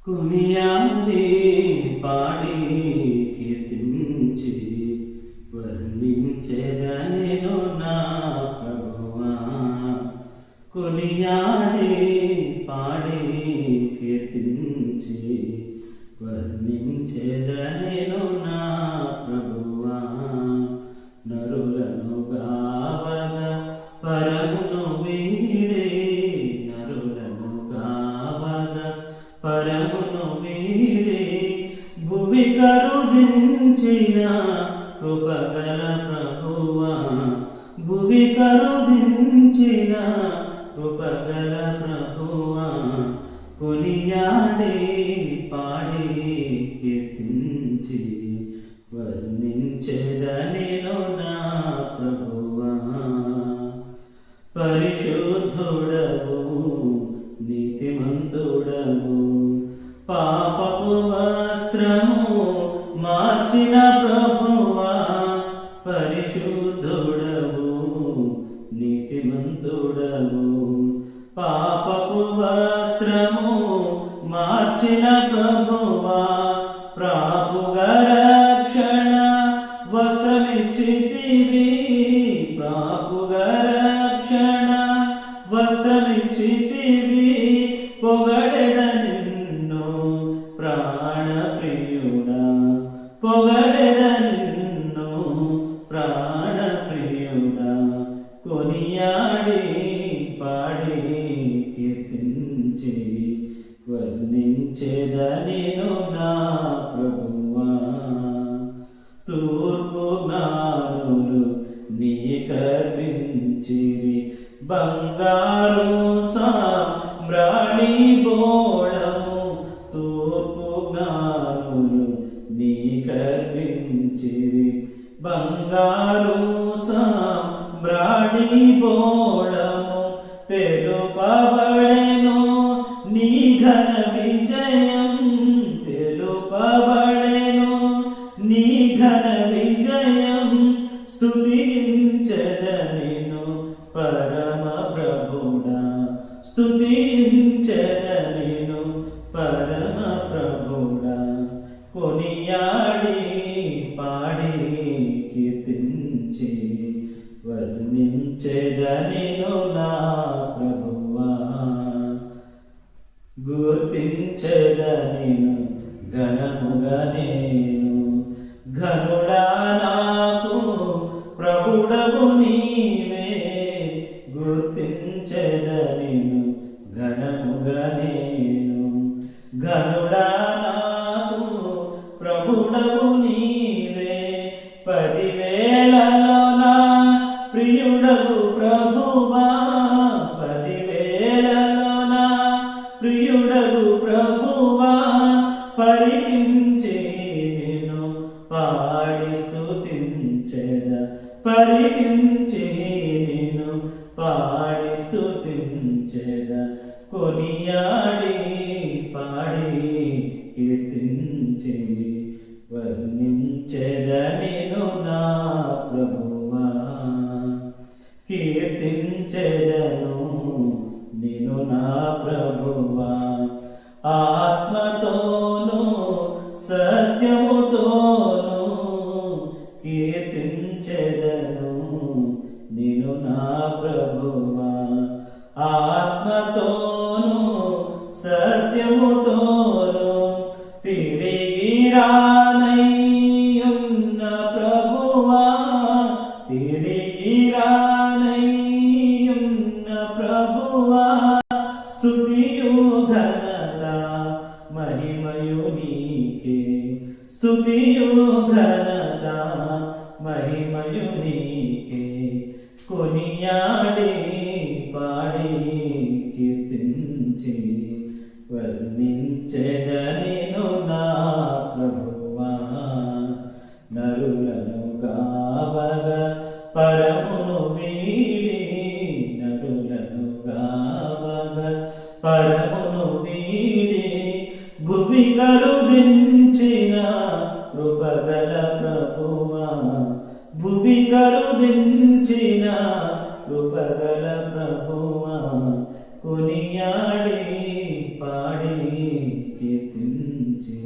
కొనియాడి పాడి కీర్తించి వర్ణించెదనెను నా ప్రభువా. కొనియాడి పాడి కీర్తించి వర్ణించెదనెను నా ప్రభువా. నరులను గావగా పరమును వీడే, నరులను గావగా పరమును వీడే, భువి కరుదించిన కృపగల ప్రభువా. భువి కరుదించిన కృపగల ప్రభువా. కొనియాడి పాడి కీర్తించి వర్ణించెదనెను నా ప్రభువా. పరిశుద్ధుడవు నీతిమంతుడవు, పాపపు వస్త్రము మార్చిన ప్రభువా. పరిశుద్ధుడవు నీతిమంతుడవు, పాపపు వస్త్రము మార్చిన ప్రభువా. ప్రాపుగా రక్షణ వస్త్రమిచ్చితివి, ప్రాపుగా రక్షణ వస్త్రమిచ్చితివి. పొగడెద నిన్ను ప్రాణప్రియుడా, పొగడెద నిన్ను ప్రాణప్రియుడా. కొనియాడి పాడి కీర్తించి వర్ణించెదనెను నా ప్రభువా. తూర్పు జ్ఞానులు నీ కర్పించిరి, బంగారు సామ్రాణి బోళము. తూర్పు జ్ఞానులు నీ కర్పించిరి, బంగారు సామ్రాణి బోళము. తెలుపబడెను నీ ఘన విజయం, తెలుపబడెను నీ ఘన విజయం. స్తుతించెదనెను పరమ ప్రభుడా, స్తుతించెదనెను పరమ ప్రభుడా. కొనియాడి పాడి కీర్తించి వర్ణించెదనెను నా ప్రభువా. గుర్తించెదనెను ఘనముగా నేను, ఘనుడా నాకు ప్రభుడవు నీవే. గుర్తించెదనెను ఘనముగా నేను, ఘనుడా నాకు ప్రభుడవు నీవే. 10,000లో నా ప్రియుడగు ప్రభువా, 10,000లో నా ప్రియుడగు ప్రభువా. పరికించి నిన్ను పాడి స్తుతించెద, పరికించి నిన్ను పాడి స్తుతించెద. కొనియాడి పాడి కీర్తించి వర్ణించెదనెను నా ప్రభువా. కీర్తించెదను నిన్ను నా ప్రభువా, ఆత్మతోను సత్యముతోను. కీర్తించెదను నిన్ను నా ప్రభువా, ఆత్మతోను సత్యముతోను. తిరిగి రానయ్యున్న ప్రభువా, తిరిగి రానయ్యున్న ప్రభువా. స్తుతియు ఘనత మహిమయు నీకే, స్తుతియు ఘనత మహిమయు నీకే. కొనియాడి పాడి కీర్తించి వర్ణించెదనెను నా ప్రభువా. నరులను గావగా పరమును వీడి, నరులను గావగా పరమును వీడి, భువి కరుదించిన కృపగల ప్రభువా. భువి కరుదించిన కృపగల ప్రభువా. కొనియాడి పాడి కీర్తించి